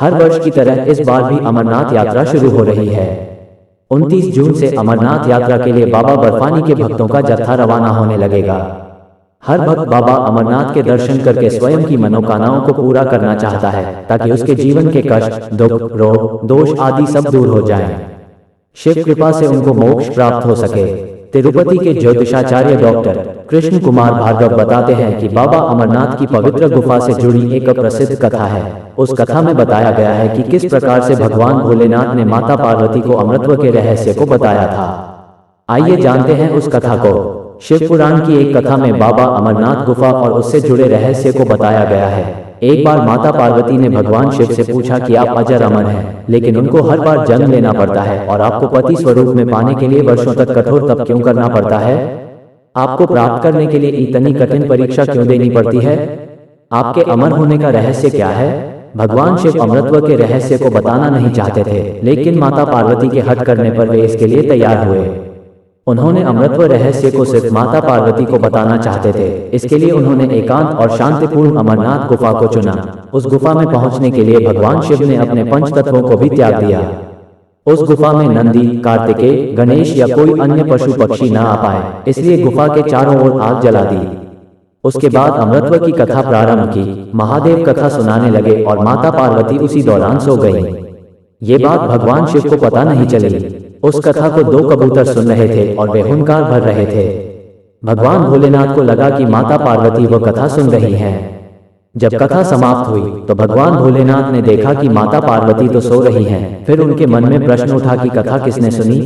हर वर्ष की तरह इस बार भी अमरनाथ यात्रा शुरू हो रही है। 29 जून से अमरनाथ यात्रा के लिए बाबा बर्फानी के भक्तों का जत्था रवाना होने लगेगा। हर भक्त बाबा अमरनाथ के दर्शन करके स्वयं की मनोकामनाओं को पूरा करना चाहता है, ताकि उसके जीवन के कष्ट, दुख, रोग, दोष आदि सब दूर हो जाएं। शिव कृपा से उनको मोक्ष प्राप्त हो सके। तिरुपति के ज्योतिषाचार्य डॉक्टर कृष्ण कुमार भार्गव बताते हैं कि बाबा अमरनाथ की पवित्र गुफा से जुड़ी एक प्रसिद्ध कथा है। उस कथा में बताया गया है कि किस प्रकार से भगवान भोलेनाथ ने माता पार्वती को अमृतत्व के रहस्य को बताया था। आइए जानते हैं उस कथा को। शिव पुराण की एक कथा में बाबा अमरनाथ गुफा और उससे जुड़े रहस्य को बताया गया है। एक बार माता पार्वती ने भगवान शिव से पूछा कि आप अजर अमर हैं, लेकिन उनको हर बार जन्म लेना पड़ता है और आपको पति स्वरूप में पाने के लिए वर्षों तक कठोर तप क्यों करना पड़ता है? आपको प्राप्त करने के लिए इतनी कठिन परीक्षा क्यों देनी पड़ती है? आपके अमर होने का रहस्य क्या है? भगवान शिव अमृतत्व के रहस्य को बताना नहीं चाहते थे, लेकिन माता पार्वती के हट करने पर वे इसके लिए तैयार हुए। उन्होंने अमृतत्व रहस्य को सिर्फ माता पार्वती को बताना चाहते थे। इसके लिए उन्होंने एकांत और शांतिपूर्ण अमरनाथ गुफा को चुना। उस गुफा में पहुंचने के लिए भगवान शिव ने अपने पंच तत्वों को भी त्याग दिया। उस गुफा में नंदी, कार्तिकेय, गणेश या कोई अन्य पशु पक्षी न आ पाए, इसलिए गुफा के चारों ओर आग जला दी। उसके बाद अमृतत्व की कथा प्रारंभ की। महादेव कथा सुनाने लगे और माता पार्वती उसी दौरान सो गई। ये बात भगवान शिव को पता नहीं चली। उस कथा को 2 कबूतर सुन रहे थे और वे हुंकार भर रहे थे। भगवान भोलेनाथ को लगा कि माता पार्वती वो कथा सुन रही हैं। जब कथा समाप्त हुई तो भगवान भोलेनाथ ने देखा कि माता पार्वती तो सो रही हैं। फिर उनके मन में प्रश्न उठा कि कथा किसने सुनी।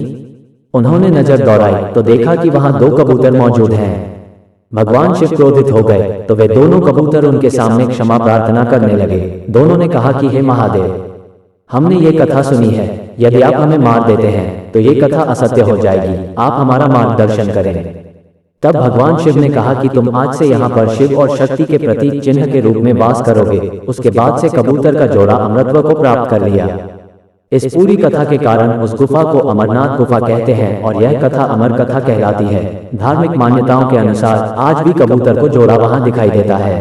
उन्होंने नजर दौड़ाई तो देखा कि वहां 2 कबूतर मौजूद हैं। भगवान शिव क्रोधित हो गए तो वे दोनों कबूतर उनके सामने क्षमा प्रार्थना करने लगे। दोनों ने कहा कि हे महादेव, हमने ये कथा सुनी है, यदि आप हमें मार देते हैं तो ये कथा असत्य हो जाएगी, आप हमारा मार्गदर्शन करें। तब भगवान शिव ने कहा कि तुम आज से यहाँ पर शिव और शक्ति के प्रतीक चिन्ह के रूप में वास करोगे। उसके बाद से कबूतर का जोड़ा अमृतत्व को प्राप्त कर लिया। इस पूरी कथा के कारण उस गुफा को अमरनाथ गुफा कहते हैं और यह कथा अमर कथा कहलाती है। धार्मिक मान्यताओं के अनुसार आज भी कबूतर को जोड़ा वहां दिखाई देता है।